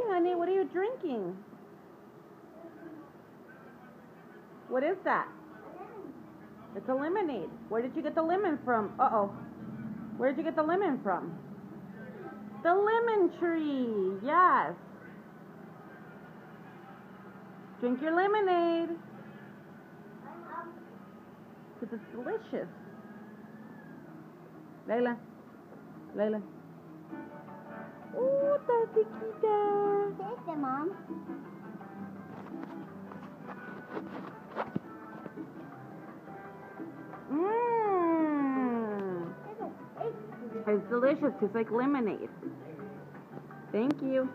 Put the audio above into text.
honey? What are you drinking? What is that? It's a lemonade. Where did you get the lemon from? Uh-oh. Where did you get the lemon from? The lemon tree. Yes. Drink your lemonade. Because it's delicious. Layla. Layla. Ooh, Tatiquita. Taste it, Mom. Mmm. It's delicious. Tastes like lemonade. Thank you.